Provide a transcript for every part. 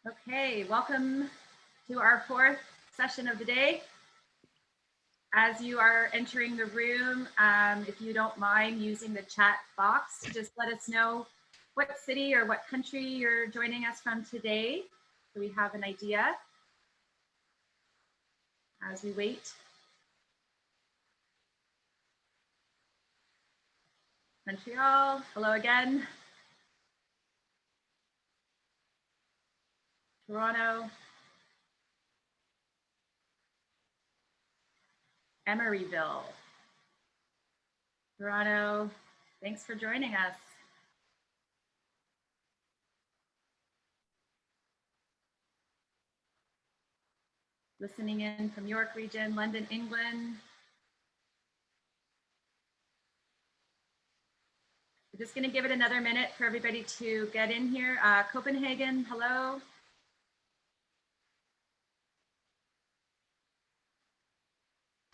Okay, welcome to our fourth session of the day. As you are entering the room, if you don't mind using the chat box to just let us know what city or what country you're joining us from today, so we have an idea as we wait. Montreal, hello again. Toronto. Emeryville. Toronto, thanks for joining us. Listening in from York region, London, England. We're just going to give it another minute for everybody to get in here. Copenhagen, hello.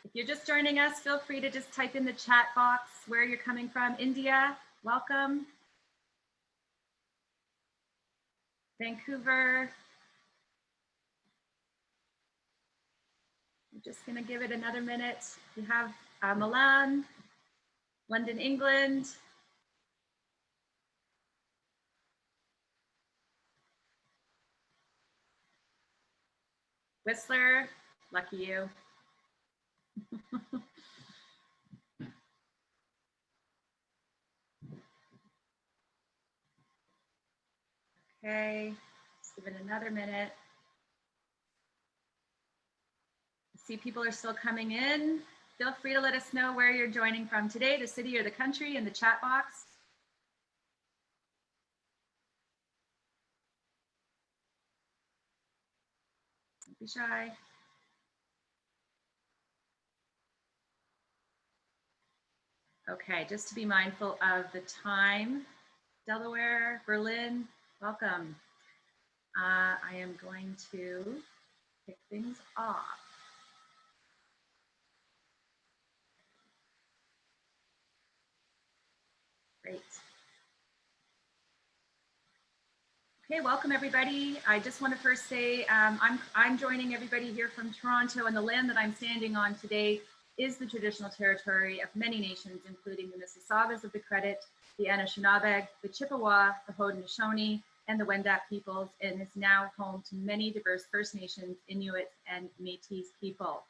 If you're just joining us, feel free to just type in the chat box where you're coming from. India, welcome. Vancouver. We're just going to give it another minute. We have Milan, London, England. Whistler, lucky you. Okay, just give it another minute. See, people are still coming in. Feel free to let us know where you're joining from today, the city or the country, in the chat box. Don't be shy. Okay, just to be mindful of the time. Delaware, Berlin, welcome. I am going to kick things off. Great. Okay, welcome everybody. I just want to first say I'm joining everybody here from Toronto, and the land that I'm standing on today is the traditional territory of many nations, including the Mississaugas of the Credit, the Anishinaabe, the Chippewa, the Haudenosaunee, and the Wendat peoples, and is now home to many diverse First Nations, Inuit, and Métis people.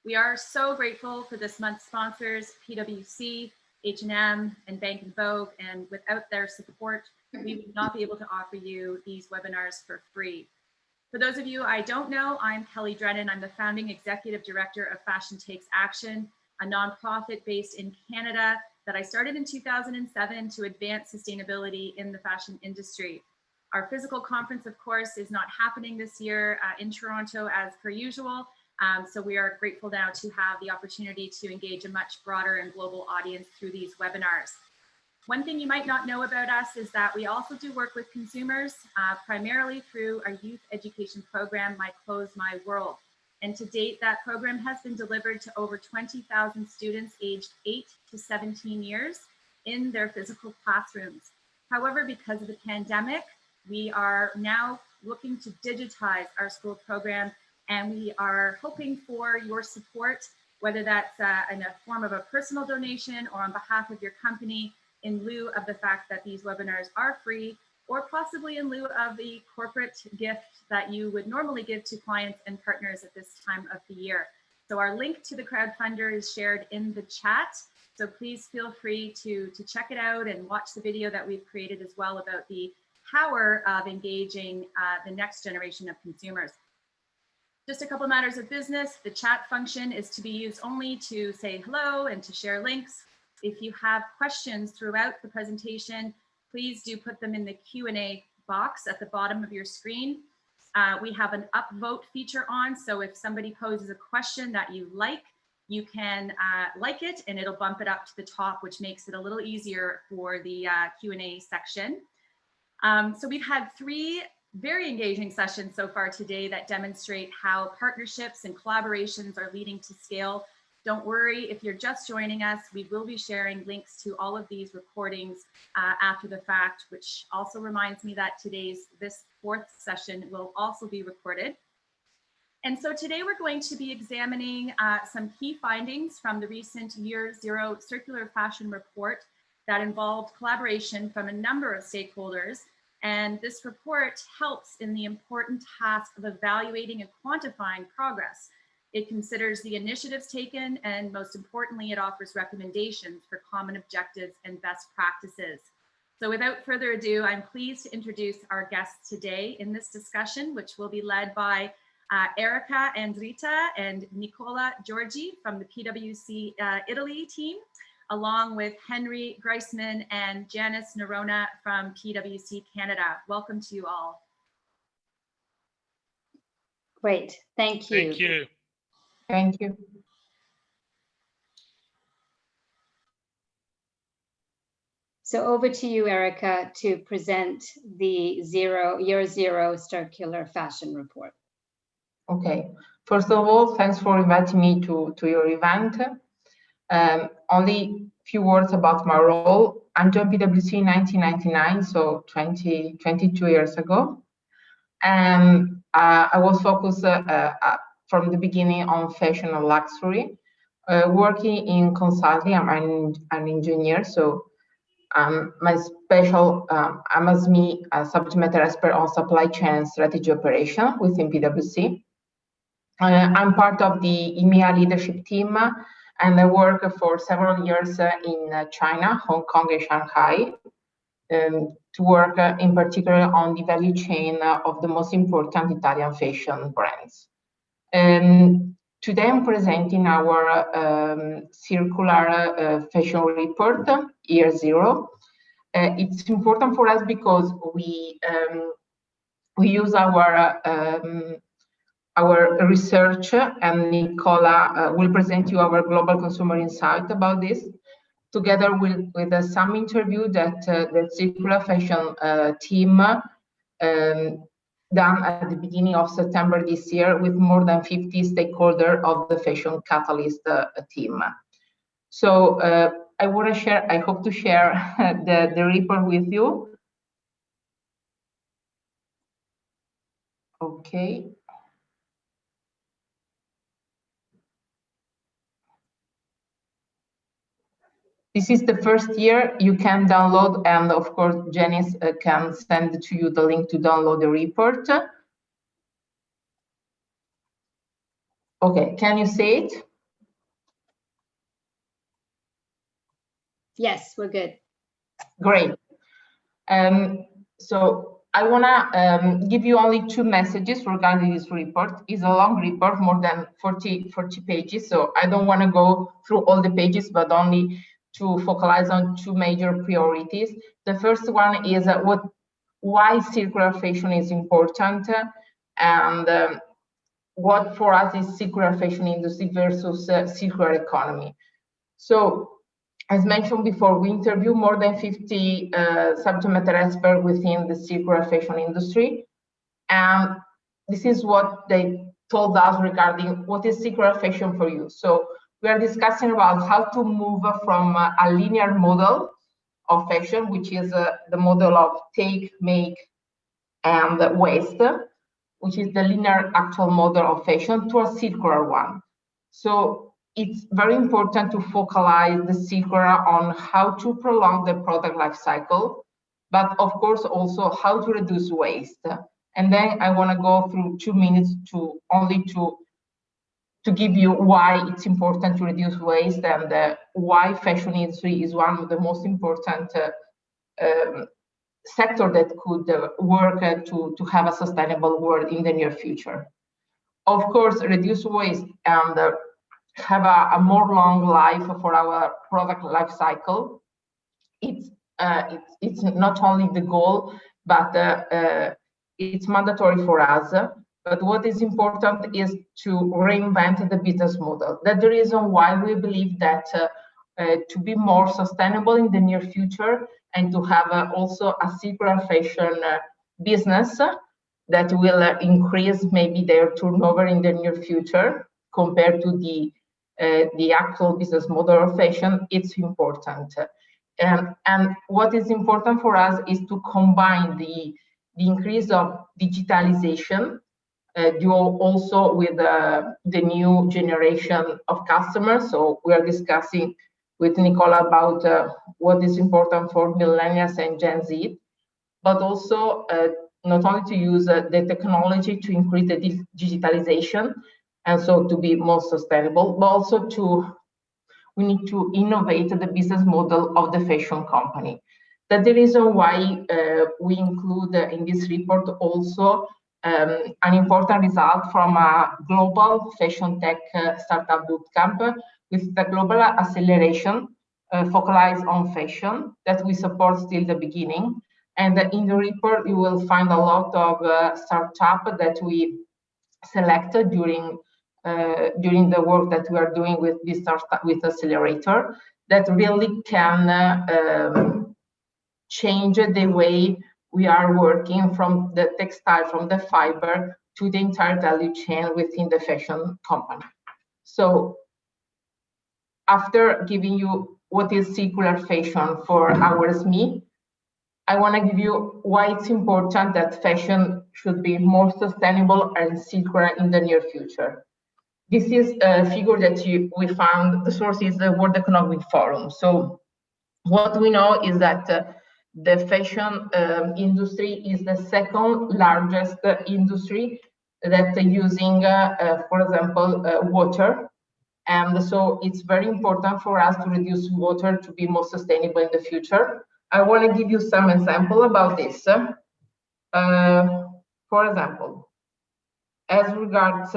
We are so grateful for this month's sponsors, PwC, H&M, and Bank and Vogue, and without their support, we would not be able to offer you these webinars for free. For those of you I don't know, I'm Kelly Drennan. I'm the founding executive director of Fashion Takes Action, a nonprofit based in Canada that I started in 2007 to advance sustainability in the fashion industry. Our physical conference, of course, is not happening this year in Toronto as per usual. So we are grateful now to have the opportunity to engage a much broader and global audience through these webinars. One thing you might not know about us is that we also do work with consumers, primarily through our youth education program, My Clothes, My World. And to date, that program has been delivered to over 20,000 students aged 8 to 17 years in their physical classrooms. However, because of the pandemic, we are now looking to digitize our school program, and we are hoping for your support, whether that's in a form of a personal donation or on behalf of your company, in lieu of the fact that these webinars are free, or possibly in lieu of the corporate gift that you would normally give to clients and partners at this time of the year. So our link to the crowdfunder is shared in the chat. So please feel free to check it out and watch the video that we've created as well about the power of engaging the next generation of consumers. Just a couple matters of business. The chat function is to be used only to say hello and to share links. If you have questions throughout the presentation, please do put them in the Q&A box at the bottom of your screen. We have an upvote feature on, so if somebody poses a question that you like, you can like it and it'll bump it up to the top, which makes it a little easier for the Q&A section. So we've had 3 very engaging sessions so far today that demonstrate how partnerships and collaborations are leading to scale Don't worry, if you're just joining us, we will be sharing links to all of these recordings after the fact, which also reminds me that this fourth session will also be recorded. And so today we're going to be examining some key findings from the recent Year Zero Circular Fashion Report that involved collaboration from a number of stakeholders. And this report helps in the important task of evaluating and quantifying progress. It considers the initiatives taken, and most importantly, it offers recommendations for common objectives and best practices. So without further ado, I'm pleased to introduce our guests today in this discussion, which will be led by Erica Andrita and Nicola Giorgi from the PwC Italy team, along with Henry Greisman and Janice Nerona from PwC Canada. Welcome to you all. Great, thank you. Thank you. Thank you. So over to you, Erica, to present the Year Zero Circular Fashion Report. Okay. First of all, thanks for inviting me to your event. Only few words about my role. I joined PwC in 1999, so 22 years ago. And I was focused from the beginning on fashion and luxury, working in consulting. I'm an engineer, so my special, I'm as me, a subject matter expert on supply chain strategy operation within PwC. I'm part of the EMEA leadership team, and I work for several years in China, Hong Kong, and Shanghai, to work in particular on the value chain of the most important Italian fashion brands. Today I'm presenting our circular fashion report, Year Zero. It's important for us because we use our research, and Nicola will present you our global consumer insight about this, together with some interview that the circular fashion team done at the beginning of September this year with more than 50 stakeholders of the Fashion Catalyst team. So I want to share, I hope to share the report with you. Okay. This is the first year. You can download, and of course, Janice can send to you the link to download the report. Okay, can you see it? Yes, we're good. Great. So I wanna give you only two messages regarding this report. It's a long report, more than 40 pages. So I don't wanna go through all the pages, but only to focalize on two major priorities. The first one is why circular fashion is important, and what for us is circular fashion industry versus circular economy. So, as mentioned before, we interview more than 50 subject matter experts within the circular fashion industry, and this is what they told us regarding what is circular fashion for you. So we are discussing about how to move from a linear model of fashion, which is the model of take, make, and waste, which is the linear actual model of fashion, to a circular one. So it's very important to focalize the circular on how to prolong the product life cycle, but of course also how to reduce waste. And then I want to go through 2 minutes to give you why it's important to reduce waste, and why fashion industry is one of the most important sector that could work to have a sustainable world in the near future. Of course, reduce waste and have a more long life for our product life cycle. It's not only the goal, but it's mandatory for us. But what is important is to reinvent the business model. That's the reason why we believe that to be more sustainable in the near future, and to have also a circular fashion business that will increase maybe their turnover in the near future compared to the the actual business model of fashion, it's important. And what is important for us is to combine the increase of digitalization also with the new generation of customers. So we are discussing with Nicola about what is important for millennials and Gen Z, but also not only to use the technology to increase the digitalization and so to be more sustainable, but also we need to innovate the business model of the fashion company. That's the reason why we include in this report also an important result from a global fashion tech startup bootcamp with the global acceleration focused on fashion that we support still the beginning. And in the report, you will find a lot of startups that we selected during the work that we are doing with this startup with accelerator that really can change the way we are working from the textile, from the fiber to the entire value chain within the fashion company. So after giving you what is circular fashion for our SME, I want to give you why it's important that fashion should be more sustainable and circular in the near future. This is a figure that we found, the source is the World Economic Forum. So what we know is that the fashion industry is the second largest industry that using, for example, water. And so it's very important for us to reduce water to be more sustainable in the future. I want to give you some example about this. For example, as regards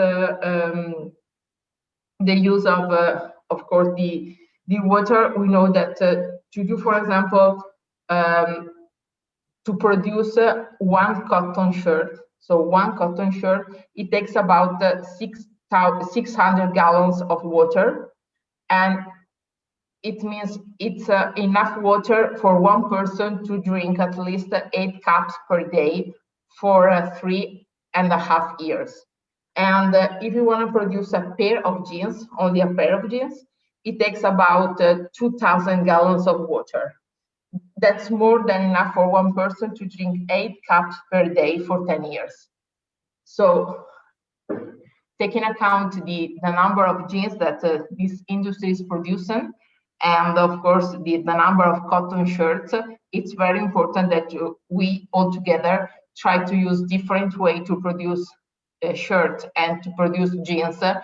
the use of course, the water, we know that to do, for example, to produce one cotton shirt, so one cotton shirt, it takes about 600 gallons of water, and it means it's enough water for one person to drink at least 8 cups per day for 3.5 years. And if you want to produce a pair of jeans, only a pair of jeans, it takes about 2,000 gallons of water. That's more than enough for one person to drink 8 cups per day for 10 years. So taking account the number of jeans that this industry is producing, and of course the number of cotton shirts, it's very important that we all together try to use different way to produce a shirt and to produce jeans that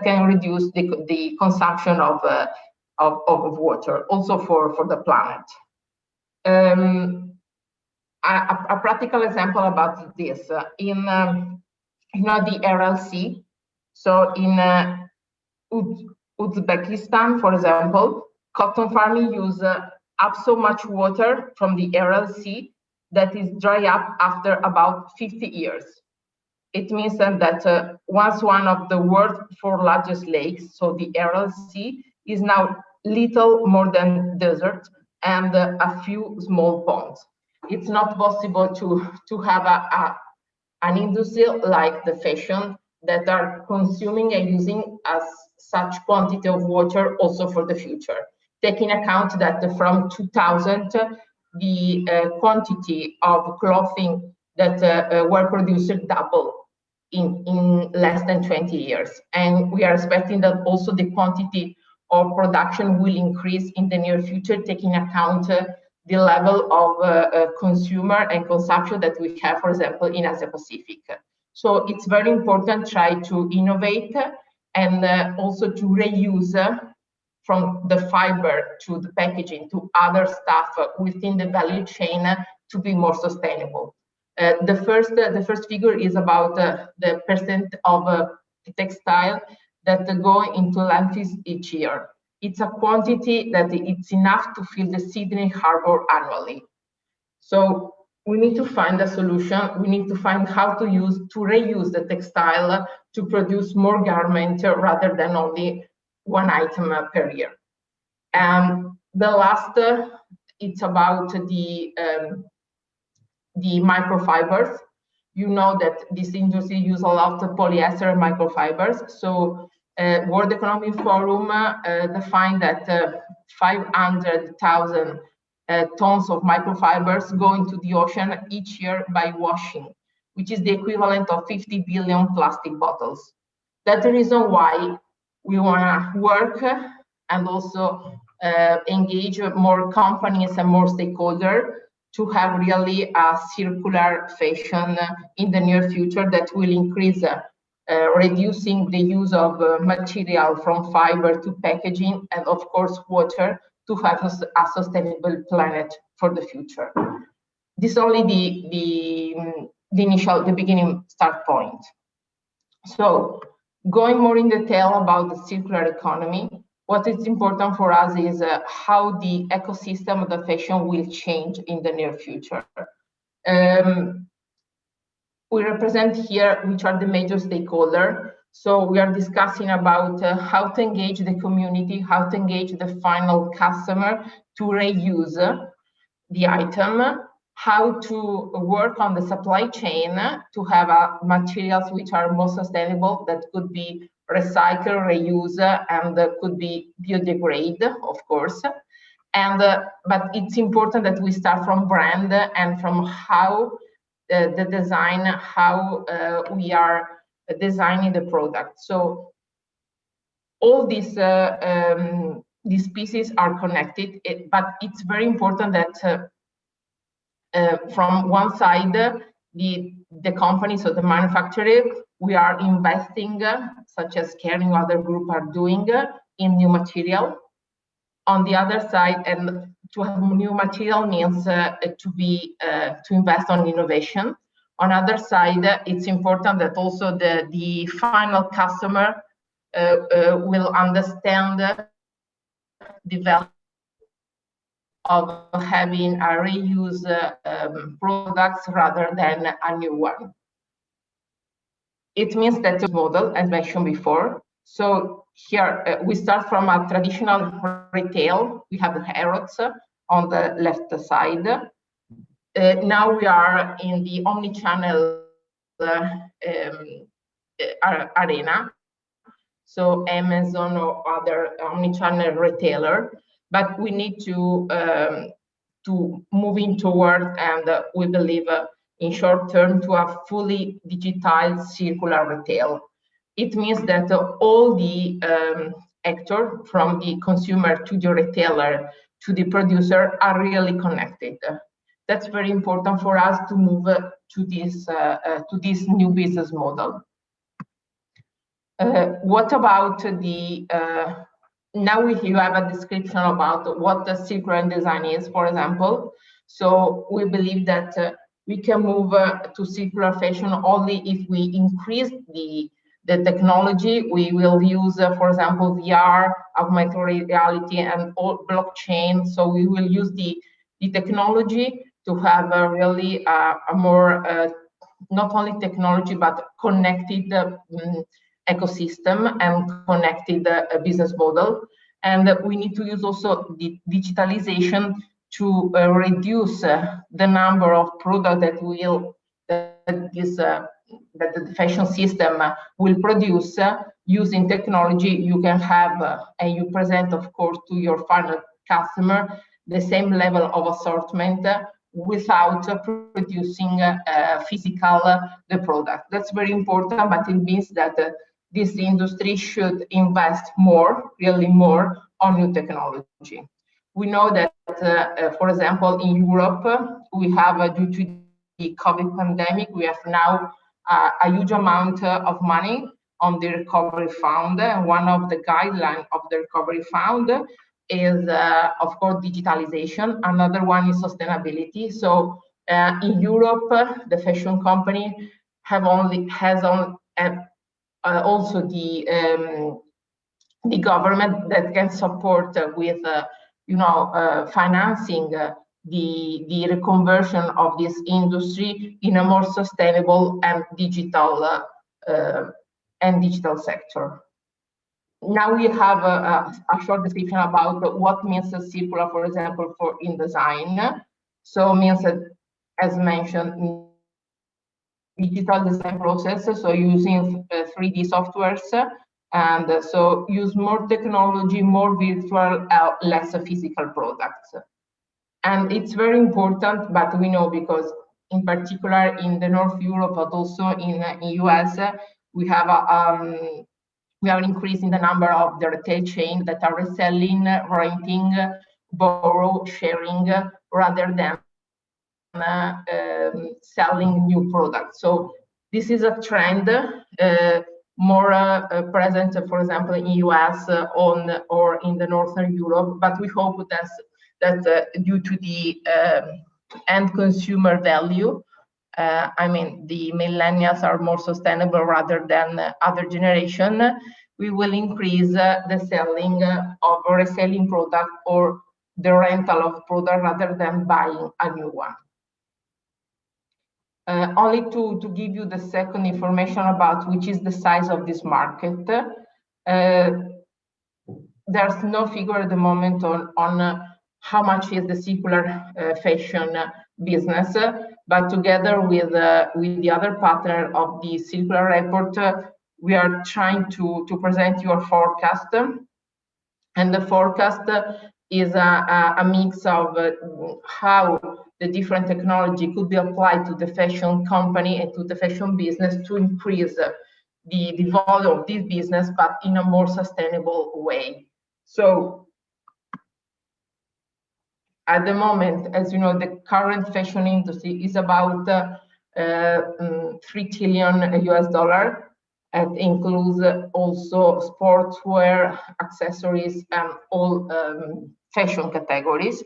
can reduce the consumption of water, also for the planet. A practical example about this in the RLC. So in Uzbekistan, for example, cotton farming use up so much water from the RLC that is dry up after about 50 years. It means that once one of the world's 4 largest lakes, so the RLC, is now little more than desert and a few small ponds. It's not possible to have an industry like the fashion that are consuming and using as such quantity of water also for the future. Taking account that from 2000, the quantity of clothing that were produced doubled in less than 20 years. And we are expecting that also the quantity of production will increase in the near future, taking account the level of consumer and consumption that we have, for example, in Asia Pacific. So it's very important to try to innovate and also to reuse from the fiber to the packaging to other stuff within the value chain to be more sustainable. The first figure is about the percent of textile that go into landfills each year. It's a quantity that it's enough to fill the Sydney Harbour annually. So we need to find a solution. We need to find how to reuse the textile to produce more garment rather than only one item per year. And the last, it's about the microfibers. You know that this industry uses a lot of polyester microfibers. So World Economic Forum defined that 500,000 tons of microfibers go into the ocean each year by washing, which is the equivalent of 50 billion plastic bottles. That's the reason why we want to work and also engage more companies and more stakeholders to have really a circular fashion in the near future that will increase reducing the use of material from fiber to packaging and of course water to have a sustainable planet for the future. This is only the beginning start point. So going more in detail about the circular economy, what is important for us is how the ecosystem of the fashion will change in the near future. We represent here which are the major stakeholders. So we are discussing about how to engage the community, how to engage the final customer to reuse the item, how to work on the supply chain to have materials which are more sustainable, that could be recycle, reuse, and could be biodegrade, of course. And but it's important that we start from brand and from how the design, how we are designing the product. So all these pieces are connected, but it's very important that from one side, the company, so the manufacturer, we are investing, such as Caring other group are doing, in new material. On the other side, and to have new material means to invest on innovation. On other side, it's important that also the final customer will understand the value of having a reuse products rather than a new one. It means that the model, as mentioned before. So here we start from a traditional retail. We have the arrows on the left side. Now we are in the omni-channel arena. So Amazon or other omni-channel retailer. But we need to moving toward, and we believe in short term, to a fully digitized circular retail. It means that all the actors, from the consumer to the retailer to the producer, are really connected. That's very important for us to move to this new business model. What about the now you have a description about what the circular design is, for example. So we believe that we can move to circular fashion only if we increase the technology. We will use, for example, VR, augmented reality, and all blockchain. So we will use the technology to have really a more, not only technology, but connected ecosystem and connected business model. And we need to use also the digitalization to reduce the number of products that the fashion system will produce. Using technology, you can have and you present, of course, to your final customer the same level of assortment without producing physical the product. That's very important, but it means that this industry should invest more, really more, on new technology. We know that, for example, in Europe, we have, due to the COVID pandemic, we have now a huge amount of money on the recovery fund. And one of the guidelines of the recovery fund is, of course, digitalization. Another one is sustainability. So in Europe, the fashion company also the government that can support with financing the reconversion of this industry in a more sustainable and digital sector. Now we have a short description about what means circular, for example, for in design. So means that, as mentioned, digital design process, so using 3D softwares And so use more technology, more virtual, less physical products. And it's very important, but we know because in particular in the North Europe, but also in US, we have an increase in the number of the retail chain that are reselling, renting, borrow, sharing, rather than selling new products. So this is a trend more present, for example, in US or in the Northern Europe, but we hope that due to the end consumer value, I mean, the millennials are more sustainable rather than other generation, we will increase the selling of a reselling product or the rental of product rather than buying a new one. Only to give you the second information about which is the size of this market. There's no figure at the moment on how much is the circular fashion business, but together with the other partner of the circular report, we are trying to present your forecast. And the forecast is a mix of how the different technology could be applied to the fashion company and to the fashion business to increase the volume of this business, but in a more sustainable way. So at the moment, as you know, the current fashion industry is about $3 trillion US. It includes also sportswear, accessories, and all fashion categories.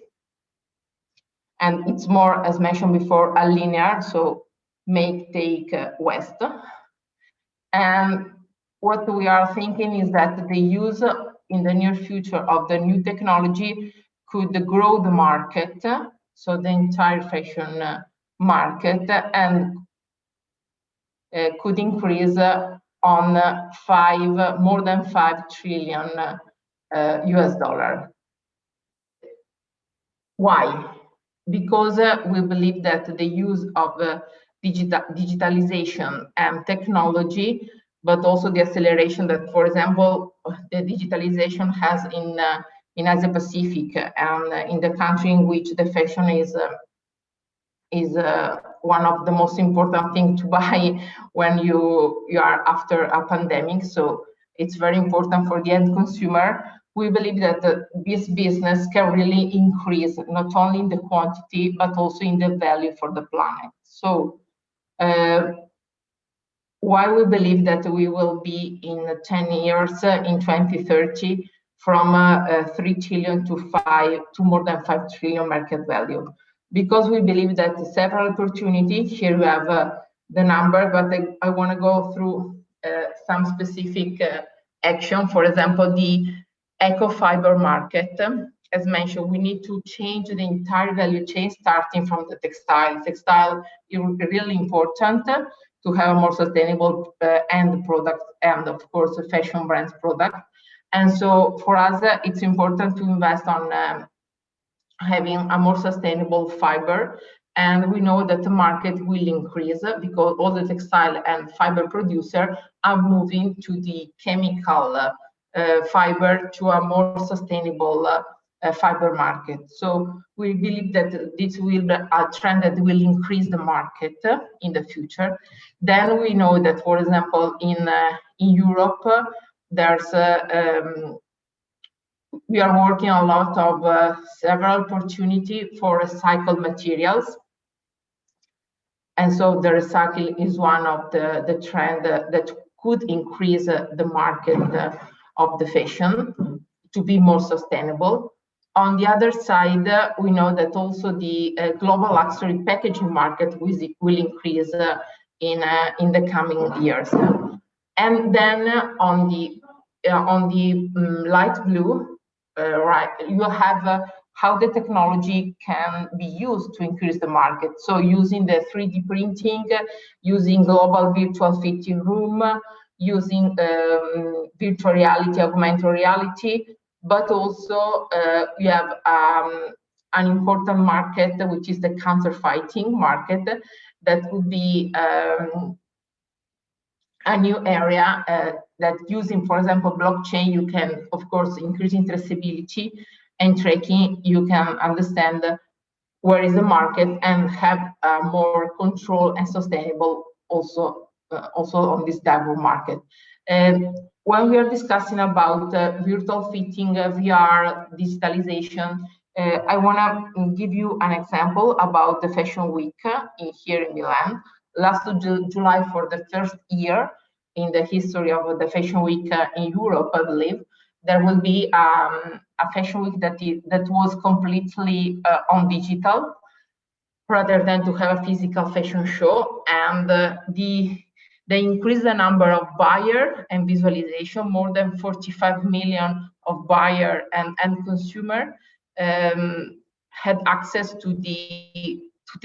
And it's more, as mentioned before, a linear, so make, take, waste. And what we are thinking is that the use in the near future of the new technology could grow the market, so the entire fashion market, and could increase on more than $5 trillion US. Why? Because we believe that the use of digitalization and technology, but also the acceleration that, for example, the digitalization has in Asia Pacific and in the country in which the fashion is one of the most important things to buy when you are after a pandemic. So it's very important for the end consumer. We believe that this business can really increase not only in the quantity, but also in the value for the planet. So why we believe that we will be in 10 years, in 2030, from 3 trillion to more than 5 trillion market value. Because we believe that several opportunities, here we have the number, but I want to go through some specific action. For example, the eco-fiber market. As mentioned, we need to change the entire value chain, starting from the textile. Textile is really important to have a more sustainable end product and, of course, a fashion brands product. And so for us, it's important to invest on having a more sustainable fiber. And we know that the market will increase because all the textile and fiber producers are moving to the chemical fiber to a more sustainable fiber market. So we believe that this will be a trend that will increase the market in the future. Then we know that, for example, in Europe, there's we are working a lot of several opportunities for recycled materials. And so the recycle is one of the trend that could increase the market of the fashion to be more sustainable. On the other side, we know that also the global luxury packaging market will increase in the coming years. And then on the light blue, right, you have how the technology can be used to increase the market. So using the 3D printing, using global virtual fitting room, using virtual reality, augmented reality, but also we have an important market, which is the counterfeiting market, that would be a new area that using, for example, blockchain, you can, of course, increase traceability and tracking. You can understand where is the market and have more control and sustainable also on this type of market. When we are discussing about virtual fitting, VR, digitalization, I want to give you an example about the Fashion Week here in Milan. Last July, for the first year in the history of the Fashion Week in Europe, I believe, there will be a Fashion Week that was completely on digital, rather than to have a physical fashion show. And they increased the number of buyer and visualization. More than 45 million of buyer and consumer had access to the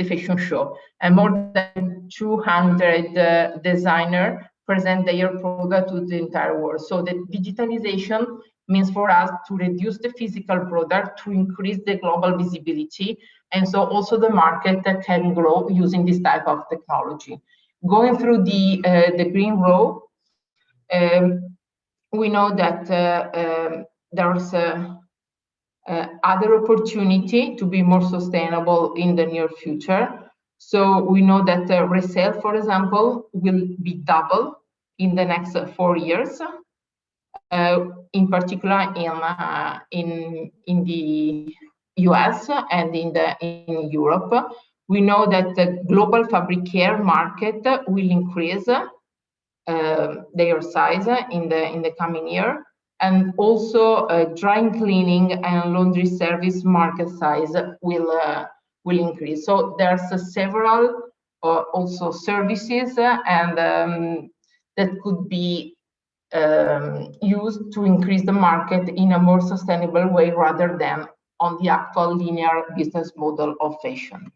fashion show, and more than 200 designers present their product to the entire world. So the digitalization means for us to reduce the physical product, to increase the global visibility, and so also the market can grow using this type of technology. Going through the green row, we know that there's other opportunity to be more sustainable in the near future. So we know that resale, for example, will be double in the next 4 years. In particular in the US and in Europe. We know that the global fabric care market will increase their size in the coming year, and also dry cleaning and laundry service market size will increase. So there's several also services and that could be used to increase the market in a more sustainable way rather than on the actual linear business model of fashion.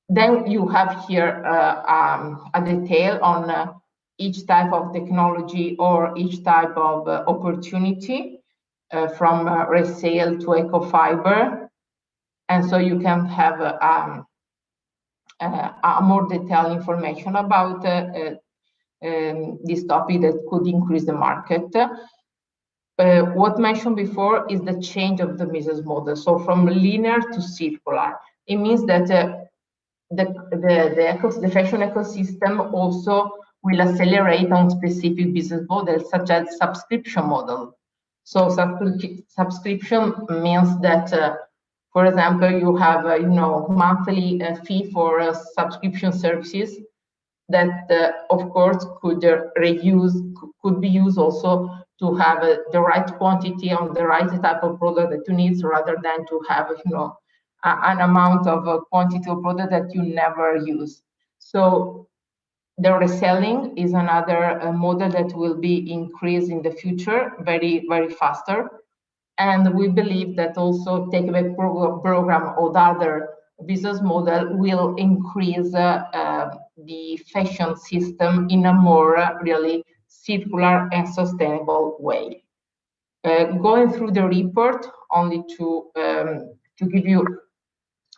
Then you have here a detail on each type of technology or each type of opportunity from resale to eco-fiber. And so you can have a more detailed information about this topic that could increase the market. What mentioned before is the change of the business model. So from linear to circular, it means that the fashion ecosystem also will accelerate on specific business models, such as subscription model. So subscription means that, for example, you have monthly fee for subscription services that, of course, could be used also to have the right quantity on the right type of product that you need, rather than to have an amount of quantity of product that you never use. So the reselling is another model that will be increased in the future very, very faster. And we believe that also takeback program or other business model will increase the fashion system in a more really circular and sustainable way. Going through the report, only to give you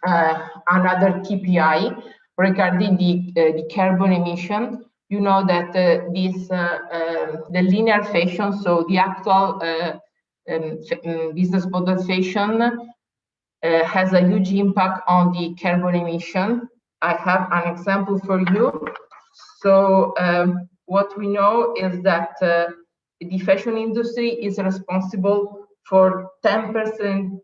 another KPI regarding the carbon emission. You know that the linear fashion, so the actual business model fashion, has a huge impact on the carbon emission. I have an example for you. So what we know is that the fashion industry is responsible for 10%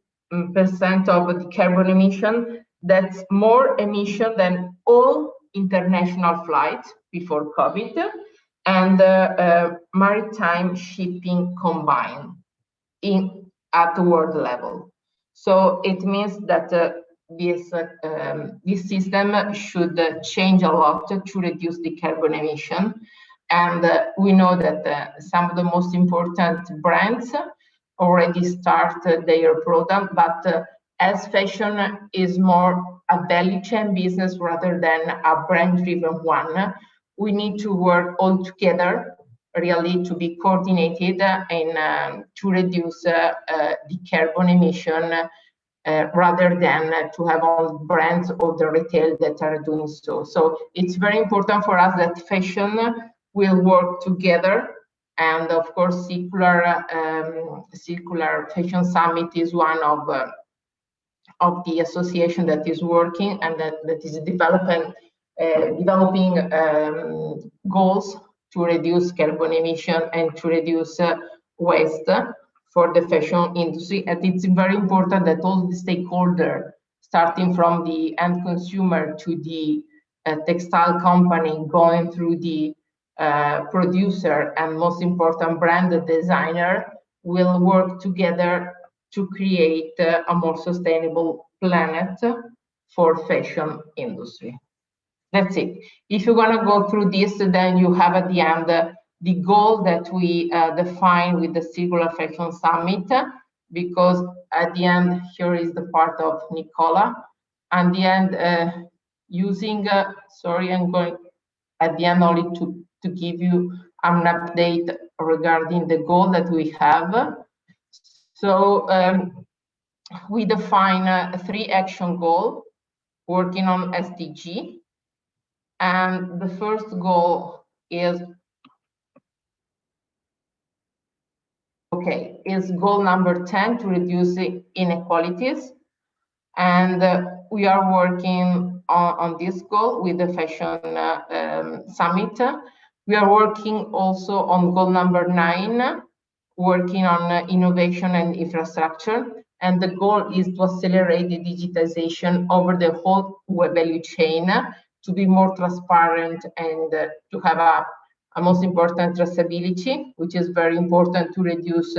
of the carbon emission. That's more emission than all international flights before COVID and maritime shipping combined at the world level. So it means that this system should change a lot to reduce the carbon emission. And we know that some of the most important brands already start their product, but as fashion is more a value chain business rather than a brand-driven one, we need to work all together really to be coordinated and to reduce the carbon emission rather than to have all brands or the retail that are doing so. So it's very important for us that fashion will work together. And of course, Circular Fashion Summit is one of the association that is working and that is developing goals to reduce carbon emission and to reduce waste for the fashion industry. And it's very important that all the stakeholders, starting from the end consumer to the textile company, going through the producer and most important brand designer, will work together to create a more sustainable planet for fashion industry. That's it. If you're gonna go through this, then you have at the end the goal that we define with the Circular Fashion Summit, because at the end, here is the part of Nicola. At the end, sorry, I'm going at the end only to give you an update regarding the goal that we have. So we define a 3 action goal working on SDG. And the first goal is goal number 10, to reduce inequalities. And we are working on this goal with the Fashion Summit. We are working also on goal number 9, working on innovation and infrastructure. And the goal is to accelerate the digitization over the whole web value chain, to be more transparent and to have a most important traceability, which is very important to reduce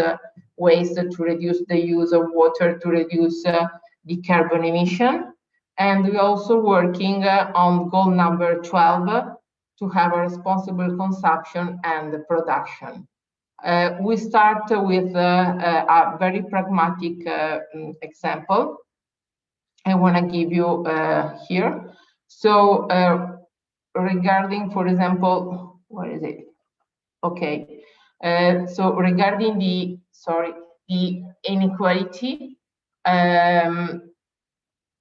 waste, to reduce the use of water, to reduce the carbon emission. And we're also working on goal number 12, to have a responsible consumption and production. We start with a very pragmatic example I want to give you here. So regarding, for example, where is it? Okay. So regarding the inequality,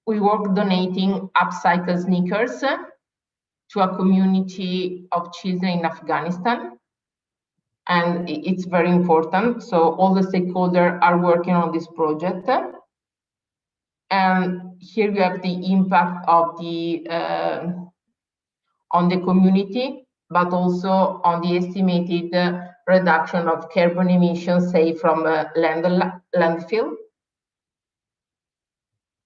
we work donating upcycled sneakers to a community of children in Afghanistan. And it's very important. So all the stakeholders are working on this project. And here you have the impact of the on the community, but also on the estimated reduction of carbon emissions, say from landfill.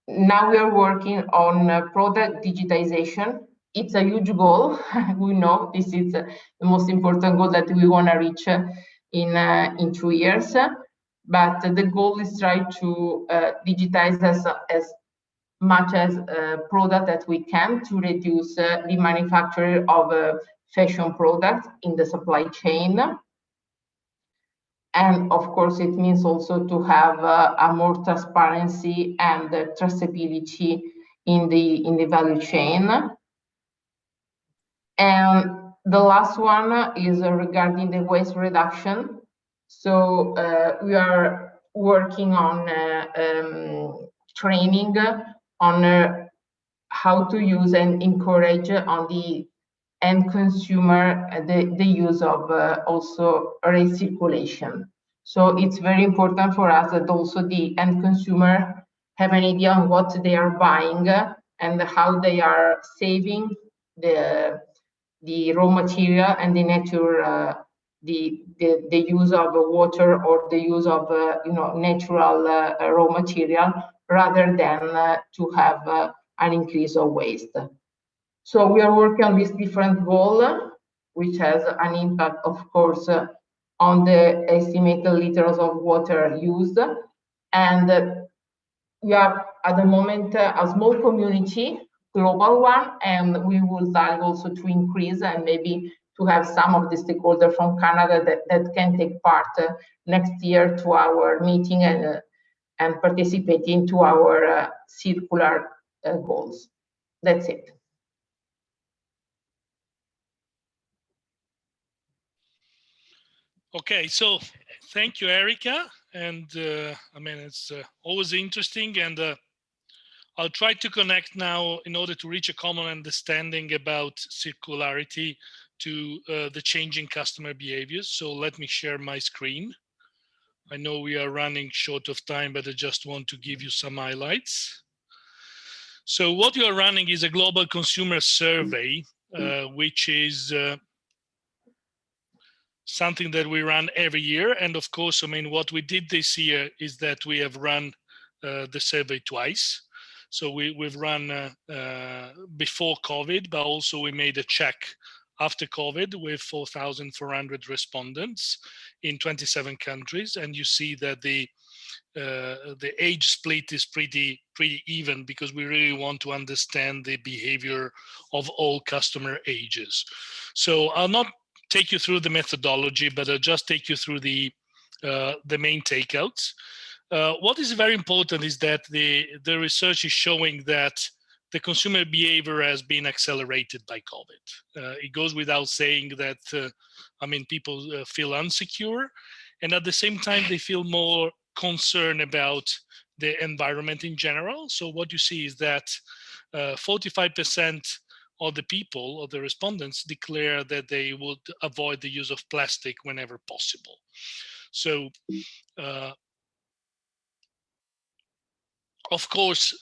Now we are working on product digitization. It's a huge goal. We know this is the most important goal that we want to reach in 2 years. But the goal is try to digitize as much as product that we can to reduce the manufacture of fashion products in the supply chain. And of course, it means also to have a more transparency and traceability in the value chain. And the last one is regarding the waste reduction. So we are working on training on how to use and encourage on the end consumer the use of also recirculation. So it's very important for us that also the end consumer have an idea on what they are buying and how they are saving the raw material and the nature, the use of water or the use of natural raw material, rather than to have an increase of waste. So we are working on this different goal, which has an impact, of course, on the estimated liters of water used. And we are at the moment a small community, global one, and we would like also to increase and maybe to have some of the stakeholders from Canada that can take part next year to our meeting and participate into our circular goals. That's it. Okay, so thank you, Erica. And I mean, it's always interesting, and I'll try to connect now in order to reach a common understanding about circularity to the changing customer behaviors. So let me share my screen. I know we are running short of time, but I just want to give you some highlights. So what you are running is a global consumer survey, which is something that we run every year. And of course, I mean, what we did this year is that we have run the survey twice. So we've run before COVID, but also we made a check after COVID with 4,400 respondents in 27 countries. And you see that the age split is pretty even, because we really want to understand the behavior of all customer ages. So I'll not take you through the methodology, but I'll just take you through the main takeouts. What is very important is that the research is showing that the consumer behavior has been accelerated by COVID. It goes without saying that, I mean, people feel insecure, and at the same time, they feel more concerned about the environment in general. So what you see is that 45% of the people, or the respondents, declare that they would avoid the use of plastic whenever possible. So, of course,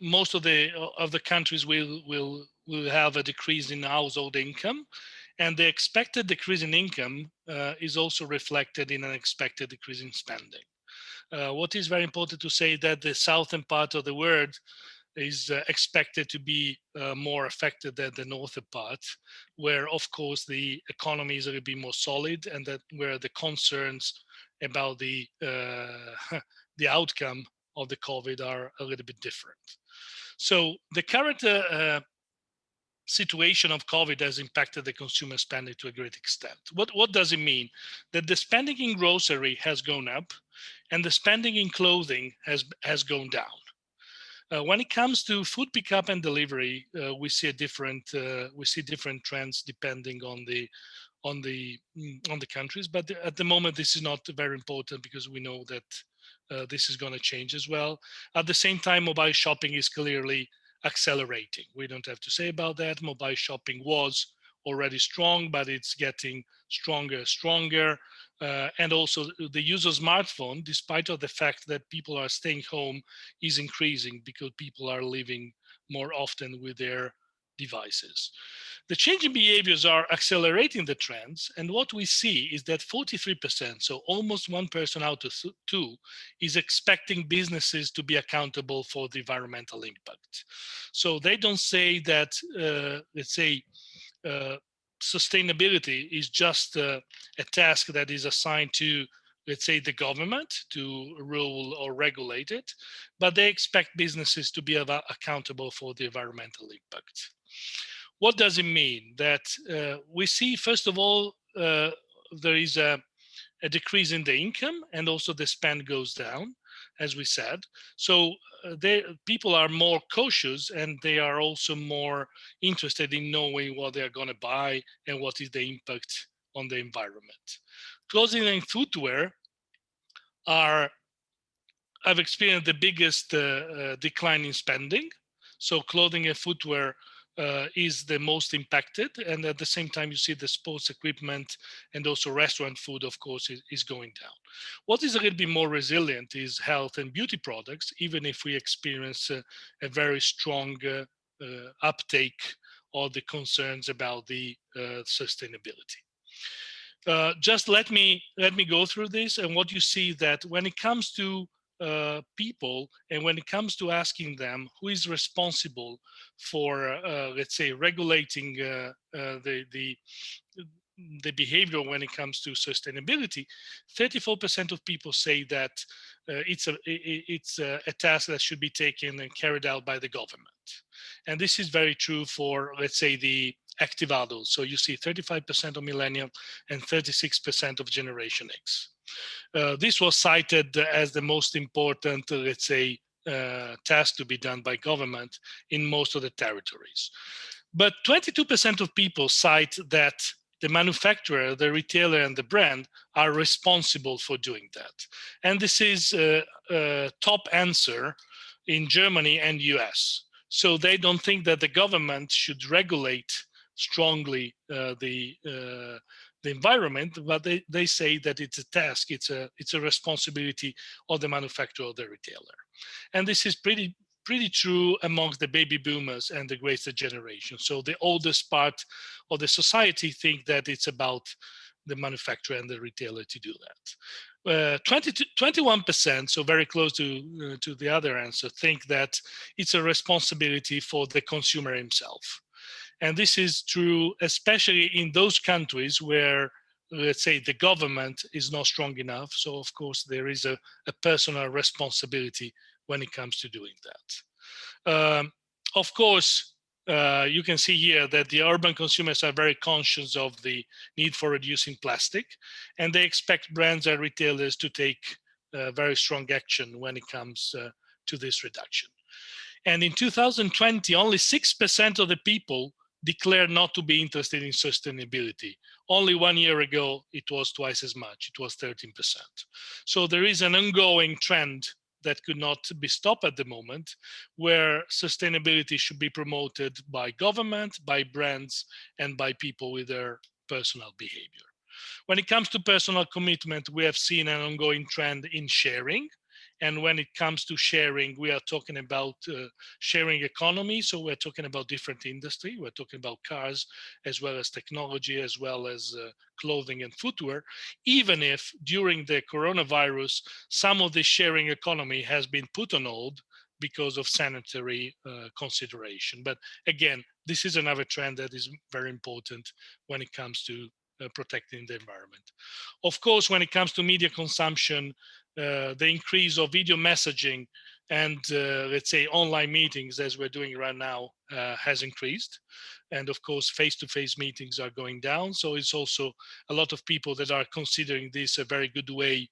most of the countries will have a decrease in household income, and the expected decrease in income is also reflected in an expected decrease in spending. What is very important to say that the southern part of the world is expected to be more affected than the northern part, where of course the economy is a little bit more solid, and that where the concerns about the outcome of the COVID are a little bit different. So the current situation of COVID has impacted the consumer spending to a great extent. What does it mean? That the spending in grocery has gone up, and the spending in clothing has gone down. When it comes to food pickup and delivery, we see different trends depending on the countries. But at the moment, this is not very important, because we know that this is going to change as well. At the same time, mobile shopping is clearly accelerating. We don't have to say about that. Mobile shopping was already strong, but it's getting stronger. And also the use of smartphone, despite of the fact that people are staying home, is increasing, because people are living more often with their devices. The changing behaviors are accelerating the trends, and what we see is that 43%, so almost one person out of two, is expecting businesses to be accountable for the environmental impact. So they don't say that, let's say, sustainability is just a task that is assigned to, let's say, the government to rule or regulate it, but they expect businesses to be accountable for the environmental impact. What does it mean? That we see, first of all, there is a decrease in the income, and also the spend goes down, as we said. So people are more cautious, and they are also more interested in knowing what they're going to buy and what is the impact on the environment. Clothing and footwear have experienced the biggest decline in spending. So clothing and footwear is the most impacted, and at the same time you see the sports equipment and also restaurant food, of course, is going down. What is a little bit more resilient is health and beauty products, even if we experience a very strong uptake of the concerns about the sustainability. Just let me go through this, and what you see that when it comes to people, and when it comes to asking them who is responsible for, let's say, regulating the behavior when it comes to sustainability, 34% of people say that it's a task that should be taken and carried out by the government. And this is very true for, let's say, the active adults. So you see 35% of millennials and 36% of Generation X. This was cited as the most important, let's say, task to be done by government in most of the territories. But 22% of people cite that the manufacturer, the retailer, and the brand are responsible for doing that. And this is a top answer in Germany and US. So they don't think that the government should regulate strongly the environment, but they say that it's a task, it's a responsibility of the manufacturer or the retailer. And this is pretty true amongst the baby boomers and the greater generation. So the oldest part of the society think that it's about the manufacturer and the retailer to do that. 21%, so very close to the other answer, think that it's a responsibility for the consumer himself. And this is true, especially in those countries where, let's say, the government is not strong enough. So of course, there is a personal responsibility when it comes to doing that. Of course, you can see here that the urban consumers are very conscious of the need for reducing plastic, and they expect brands and retailers to take very strong action when it comes to this reduction. And in 2020, only 6% of the people declared not to be interested in sustainability. Only 1 year ago, it was twice as much, it was 13%. So there is an ongoing trend that could not be stopped at the moment, where sustainability should be promoted by government, by brands, and by people with their personal behavior. When it comes to personal commitment, we have seen an ongoing trend in sharing. And when it comes to sharing, we are talking about sharing economy. So we're talking about different industry. We're talking about cars, as well as technology, as well as clothing and footwear. Even if during the coronavirus, some of the sharing economy has been put on hold because of sanitary consideration. But again, this is another trend that is very important when it comes to protecting the environment. Of course, when it comes to media consumption, the increase of video messaging and let's say online meetings, as we're doing right now, has increased. And of course, face-to-face meetings are going down. So it's also a lot of people that are considering this a very good way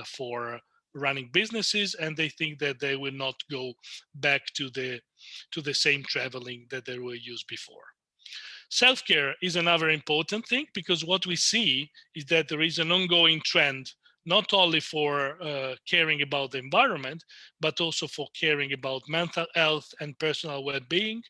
for running businesses, and they think that they will not go back to the same traveling that they were used before. Self-care is another important thing, because what we see is that there is an ongoing trend, not only for caring about the environment, but also for caring about mental health and personal well-being,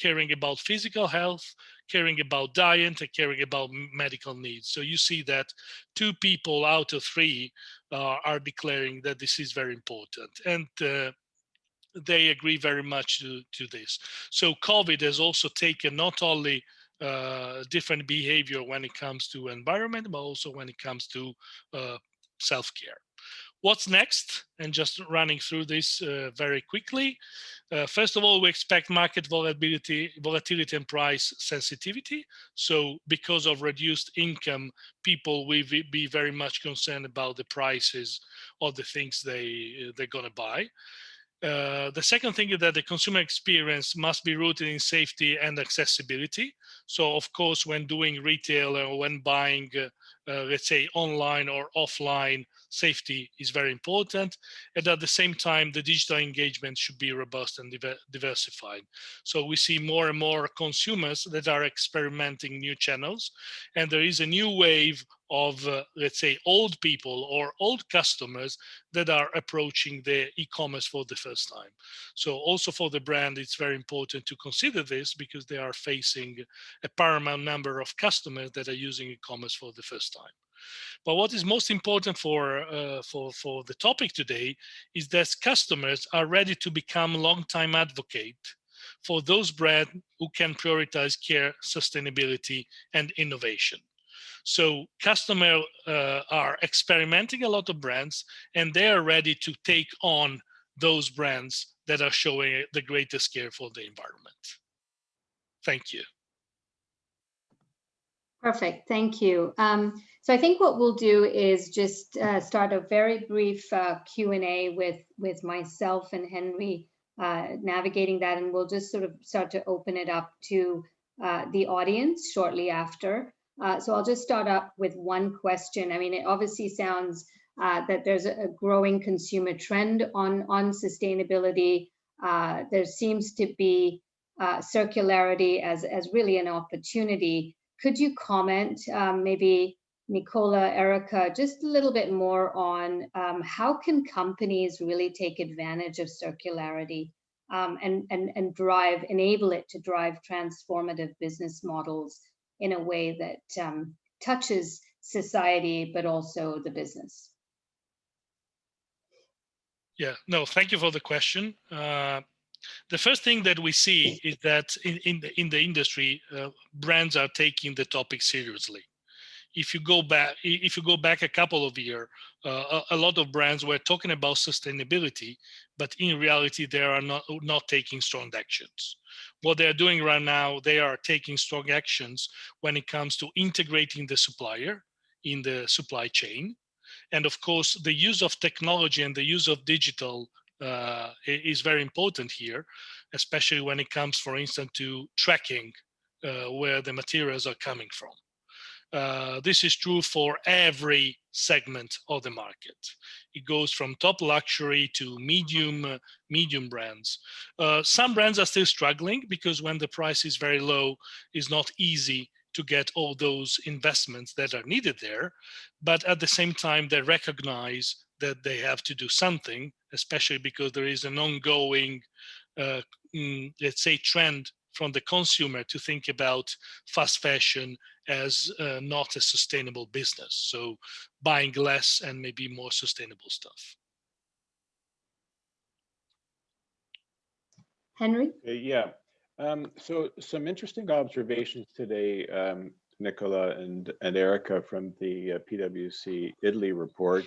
caring about physical health, caring about diet, and caring about medical needs. So you see that 2 people out of 3 are declaring that this is very important. And they agree very much to this. So COVID has also taken not only different behavior when it comes to environment, but also when it comes to self-care. What's next? And just running through this very quickly. First of all, we expect market volatility and price sensitivity. So because of reduced income, people will be very much concerned about the prices of the things they're gonna buy. The second thing is that the consumer experience must be rooted in safety and accessibility. So of course, when doing retail or when buying, let's say online or offline, safety is very important. And at the same time, the digital engagement should be robust and diversified. So we see more and more consumers that are experimenting new channels. And there is a new wave of, let's say, old people or old customers that are approaching the e-commerce for the first time. So also for the brand, it's very important to consider this, because they are facing a paramount number of customers that are using e-commerce for the first time. But what is most important for the topic today is that customers are ready to become long-time advocate for those brands who can prioritize care, sustainability, and innovation. So customers are experimenting a lot of brands, and they are ready to take on those brands that are showing the greatest care for the environment. Thank you. Perfect, thank you. So I think what we'll do is just start a very brief Q&A with myself and Henry navigating that, and we'll just sort of start to open it up to the audience shortly after. So I'll just start up with one question. I mean, it obviously sounds that there's a growing consumer trend on sustainability. There seems to be circularity as really an opportunity. Could you comment, maybe Nicola, Erica, just a little bit more on how can companies really take advantage of circularity and enable it to drive transformative business models in a way that touches society, but also the business. Yeah, no, thank you for the question. The first thing that we see is that in the industry, brands are taking the topic seriously. If you go back a couple of years, a lot of brands were talking about sustainability, but in reality, they are not taking strong actions. What they are doing right now, they are taking strong actions when it comes to integrating the supplier in the supply chain. And of course, the use of technology and the use of digital is very important here, especially when it comes, for instance, to tracking where the materials are coming from. This is true for every segment of the market. It goes from top luxury to medium brands. Some brands are still struggling because when the price is very low, it's not easy to get all those investments that are needed there. But at the same time, they recognize that they have to do something, especially because there is an ongoing, let's say, trend from the consumer to think about fast fashion as not a sustainable business. So buying less and maybe more sustainable stuff. Henry? Yeah. So some interesting observations today, Nicola and Erica, from the PwC Italy report.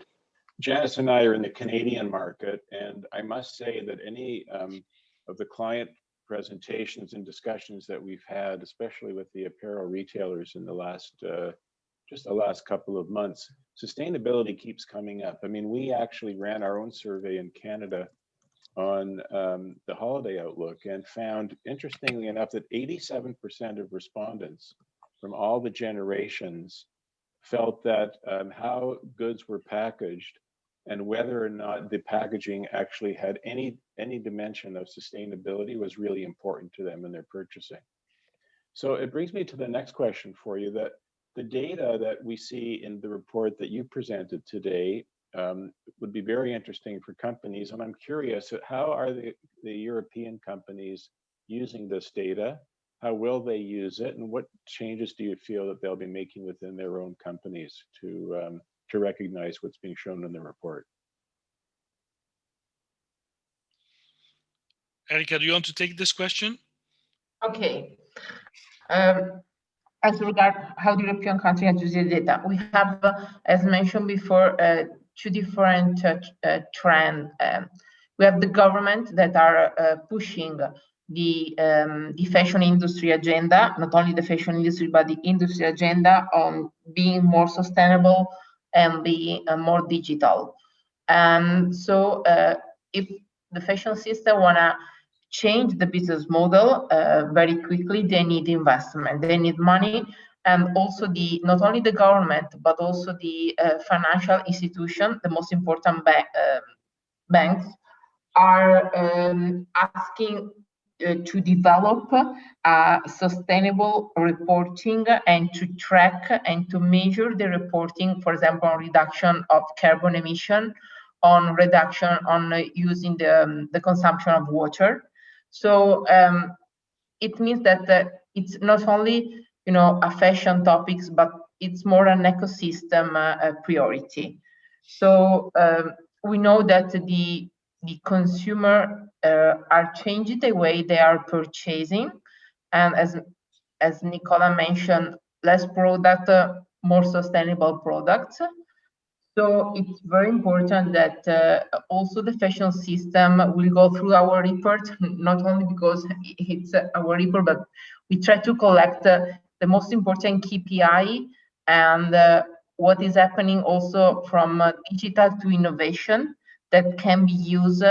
Janice and I are in the Canadian market, and I must say that any of the client presentations and discussions that we've had, especially with the apparel retailers in the last just the last couple of months, sustainability keeps coming up. I mean, we actually ran our own survey in Canada on the holiday outlook and found, interestingly enough, that 87% of respondents from all the generations felt that how goods were packaged and whether or not the packaging actually had any dimension of sustainability was really important to them in their purchasing. So it brings me to the next question for you, that the data that we see in the report that you presented today would be very interesting for companies. And I'm curious, how are the European companies using this data? How will they use it? And what changes do you feel that they'll be making within their own companies to recognize what's being shown in the report? Erica, do you want to take this question? Okay. As regard how the European countries use the data, we have, as mentioned before, two different trends. We have the government that are pushing the fashion industry agenda, not only the fashion industry, but the industry agenda on being more sustainable and being more digital. So if the fashion system wanna change the business model very quickly, they need investment, they need money, and also not only the government, but also the financial institution, the most important banks, are asking to develop sustainable reporting and to track and to measure the reporting, for example, on reduction of carbon emission, on reduction on using the consumption of water. So it means that it's not only a fashion topics, but it's more an ecosystem priority. So we know that the consumer are changing the way they are purchasing, and as Nicola mentioned, less product, more sustainable products. So it's very important that also the fashion system will go through our report, not only because it's our report, but we try to collect the most important KPI and what is happening also from digital to innovation that can be used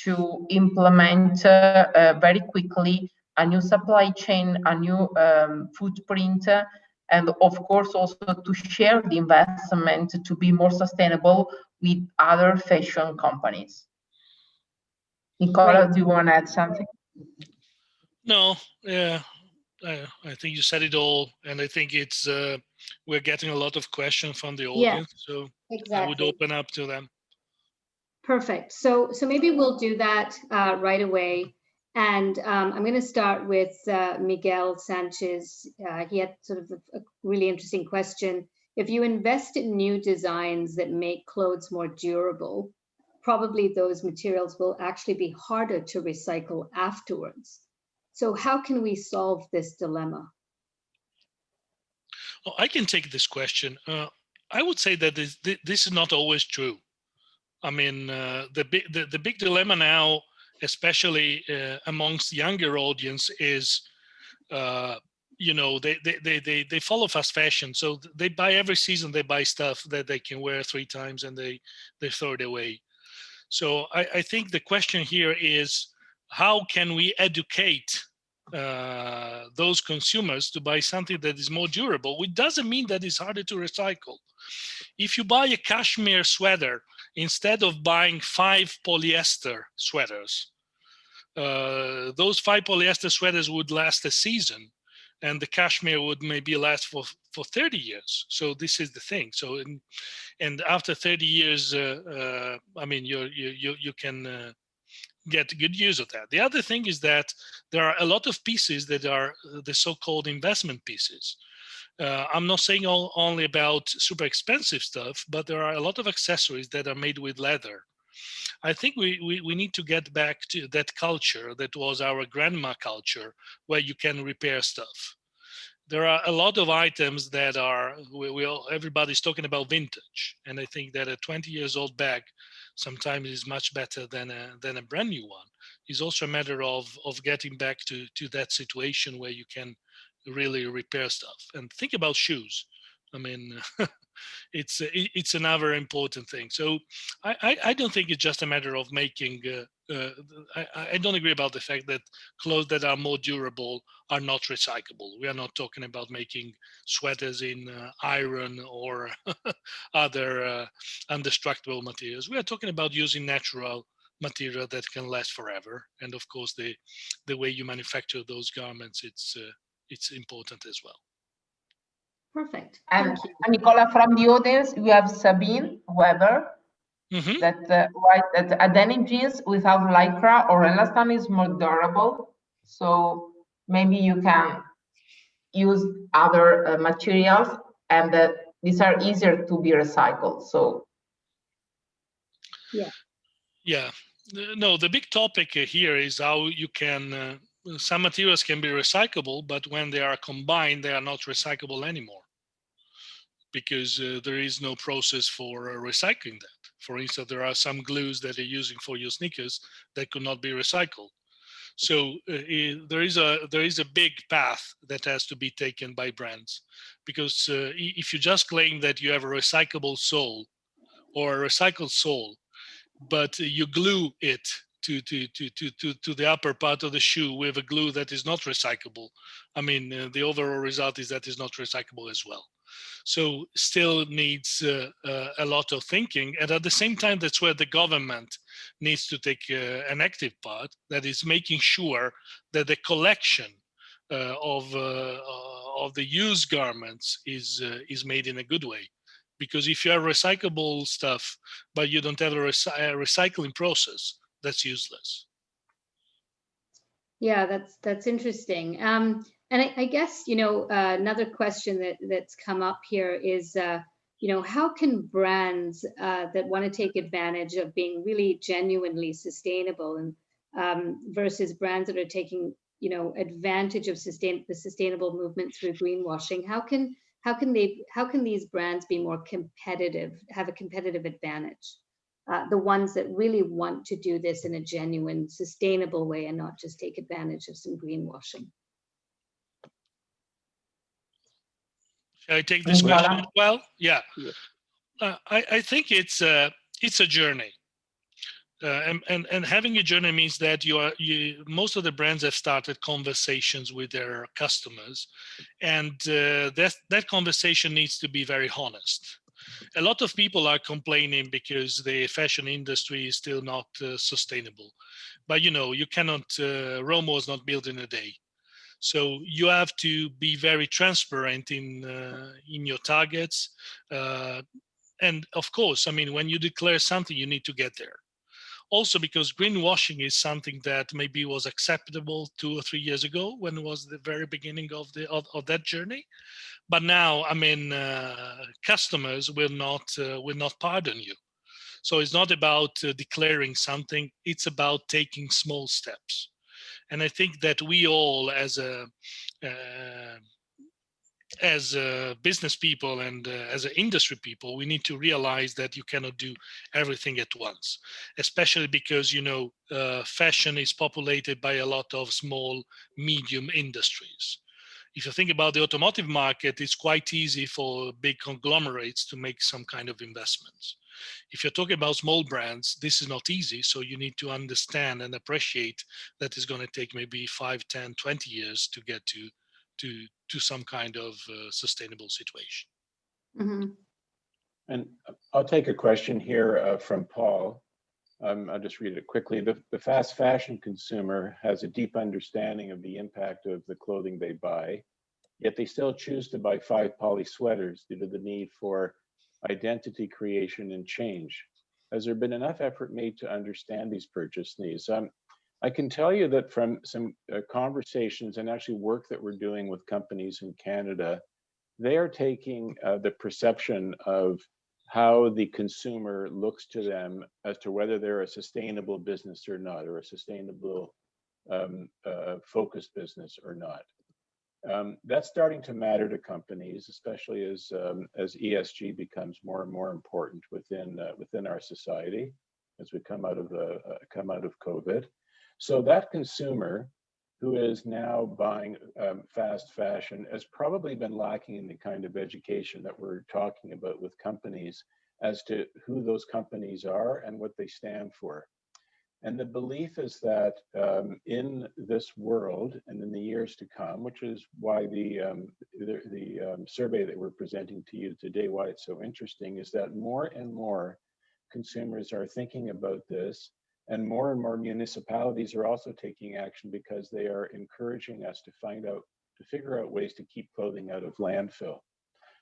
to implement very quickly a new supply chain, a new footprint, and of course also to share the investment to be more sustainable with other fashion companies. Nicola, do you want to add something? No, yeah, I think you said it all, and I think it's we're getting a lot of questions from the audience, so exactly. I would open up to them. Perfect. So maybe we'll do that right away. And I'm going to start with Miguel Sanchez. He had sort of a really interesting question. If you invest in new designs that make clothes more durable, probably those materials will actually be harder to recycle afterwards. So how can we solve this dilemma? Oh, I can take this question. I would say that this is not always true. I mean, the big dilemma now, especially amongst younger audience, is they follow fast fashion, so they buy every season. They buy stuff that they can wear 3 times and they throw it away. So I think the question here is, how can we educate those consumers to buy something that is more durable, which doesn't mean that it's harder to recycle. If you buy a cashmere sweater, instead of buying 5 polyester sweaters, those 5 polyester sweaters would last a season, and the cashmere would maybe last for 30 years. So this is the thing. So and after 30 years, I mean, you can get good use of that. The other thing is that there are a lot of pieces that are the so-called investment pieces. I'm not saying only about super expensive stuff, but there are a lot of accessories that are made with leather. I think we need to get back to that culture that was our grandma culture, where you can repair stuff. There are a lot of items that are, everybody's talking about vintage. And I think that a 20 years old bag sometimes is much better than a brand new one. It's also a matter of getting back to that situation where you can really repair stuff. And think about shoes. I mean, it's another important thing. So I don't think it's just a matter of making, I don't agree about the fact that clothes that are more durable are not recyclable. We are not talking about making sweaters in iron or other indestructible materials. We are talking about using natural material that can last forever. And of course, the way you manufacture those garments, it's important as well. Perfect. And Nicola, from the audience, we have Sabine Weber, that writes that a denim jeans without lycra or elastane is more durable. So maybe you can use other materials, and these are easier to be recycled. So yeah. No, the big topic here is how you can. Some materials can be recyclable, but when they are combined, they are not recyclable anymore, because there is no process for recycling that. For instance, there are some glues that you're using for your sneakers that could not be recycled. So there is a big path that has to be taken by brands, because if you just claim that you have a recyclable sole or a recycled sole, but you glue it to the upper part of the shoe with a glue that is not recyclable, I mean, the overall result is that it's not recyclable as well. So still needs a lot of thinking. And at the same time, that's where the government needs to take an active part, that is making sure that the collection of the used garments is made in a good way. Because if you have recyclable stuff, but you don't have a recycling process, that's useless. Yeah, that's interesting. And I guess, another question that's come up here is, how can brands that want to take advantage of being really genuinely sustainable and versus brands that are taking, advantage of the sustainable movement through greenwashing, how can these brands be more competitive, have a competitive advantage? The ones that really want to do this in a genuine, sustainable way and not just take advantage of some greenwashing. Shall I take this question as well? Yeah. I think it's a journey. And having a journey means that most of the brands have started conversations with their customers, and that conversation needs to be very honest. A lot of people are complaining because the fashion industry is still not sustainable, but you cannot. Rome was not built in a day, so you have to be very transparent in your targets, and of course, I mean, when you declare something, you need to get there. Also because greenwashing is something that maybe was acceptable 2 or 3 years ago when it was the very beginning of that journey. But now, I mean, customers will not pardon you. So it's not about declaring something, it's about taking small steps. And I think that we all as business people and as industry people, we need to realize that you cannot do everything at once, especially because, you know, fashion is populated by a lot of small, medium industries. If you think about the automotive market, it's quite easy for big conglomerates to make some kind of investments. If you're talking about small brands, this is not easy. So you need to understand and appreciate that it's going to take maybe 5, 10, 20 years to get to some kind of sustainable situation. Mm-hmm. And I'll take a question here from Paul. I'll just read it quickly. The fast fashion consumer has a deep understanding of the impact of the clothing they buy, yet they still choose to buy 5 poly sweaters due to the need for identity creation and change. Has there been enough effort made to understand these purchase needs? I can tell you that from some conversations and actually work that we're doing with companies in Canada, they are taking the perception of how the consumer looks to them as to whether they're a sustainable business or not, or a sustainable focused business or not. That's starting to matter to companies, especially as ESG becomes more and more important within our society as we come out of COVID. So that consumer who is now buying fast fashion has probably been lacking in the kind of education that we're talking about with companies as to who those companies are and what they stand for. And the belief is that in this world and in the years to come, which is why the survey that we're presenting to you today, why it's so interesting, is that more and more consumers are thinking about this, and more municipalities are also taking action because they are encouraging us to figure out ways to keep clothing out of landfill.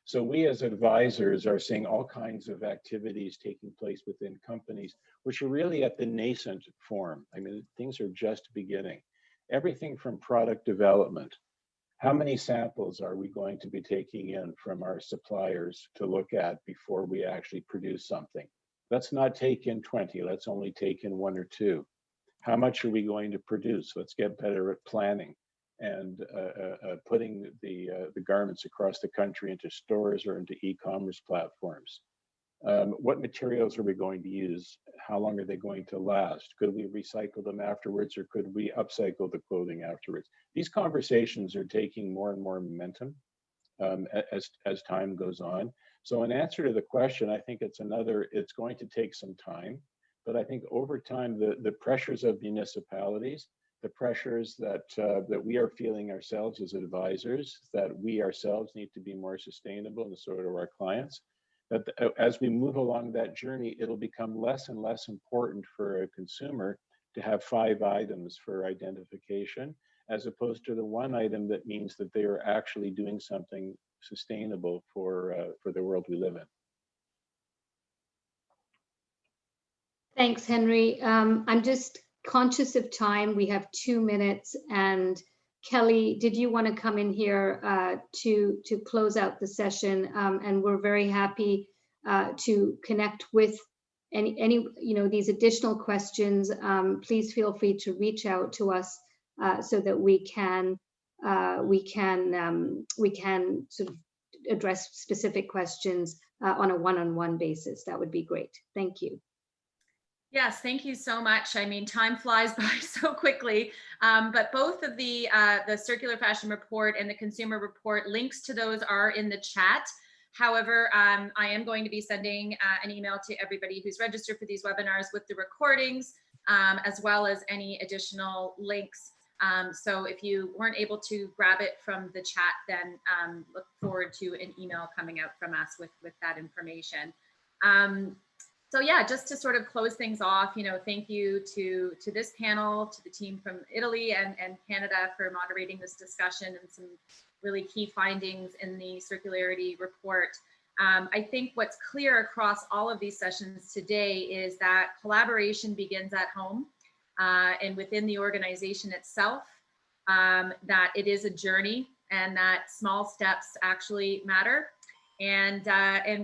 So we as advisors are seeing all kinds of activities taking place within companies, which are really at the nascent form. I mean, things are just beginning. Everything from product development. How many samples are we going to be taking in from our suppliers to look at before we actually produce something? Let's not take in 20, let's only take in 1 or 2. How much are we going to produce? Let's get better at planning and putting the garments across the country into stores or into e-commerce platforms. What materials are we going to use? How long are they going to last? Could we recycle them afterwards, or could we upcycle the clothing afterwards? These conversations are taking more and more momentum as time goes on. So in answer to the question, I think it's going to take some time, but I think over time, the pressures of municipalities, the pressures that we are feeling ourselves as advisors, that we ourselves need to be more sustainable, and so do our clients, that as we move along that journey, it'll become less and less important for a consumer to have 5 items for identification, as opposed to the 1 item that means that they are actually doing something sustainable for the world we live in. Thanks, Henry. I'm just conscious of time. We have 2 minutes, and Kelly, did you want to come in here to close out the session? And we're very happy to connect with any these additional questions. Please feel free to reach out to us so that we can sort of address specific questions on a one-on-one basis. That would be great. Thank you. Yes, thank you so much. I mean, time flies by so quickly, but both of the Circular Fashion Report and the Consumer Report, links to those are in the chat. However, I am going to be sending an email to everybody who's registered for these webinars with the recordings, as well as any additional links. So if you weren't able to grab it from the chat, then look forward to an email coming out from us with that information. So yeah, just to sort of close things off, thank you to this panel, to the team from Italy and Canada for moderating this discussion and some really key findings in the Circularity report. I think what's clear across all of these sessions today is that collaboration begins at home and within the organization itself, that it is a journey and that small steps actually matter. And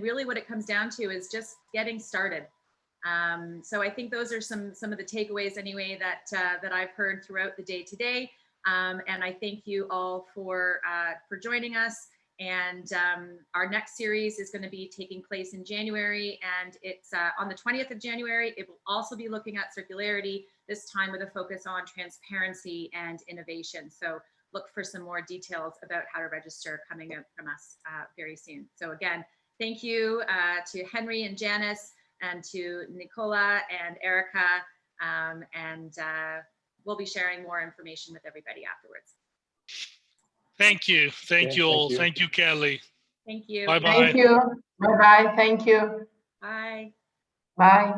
really what it comes down to is just getting started. So I think those are some of the takeaways anyway that I've heard throughout the day today. And I thank you all for joining us. And our next series is going to be taking place in January, and it's on the 20th of January. It will also be looking at circularity, this time with a focus on transparency and innovation. So look for some more details about how to register coming out from us very soon. So again, thank you to Henry and Janice, and to Nicola and Erica, and we'll be sharing more information with everybody afterwards. Thank you. Thank you all. Thank you. Thank you, Kelly. Thank you. Bye-bye. Thank you. Bye-bye. Thank you. Bye. Bye.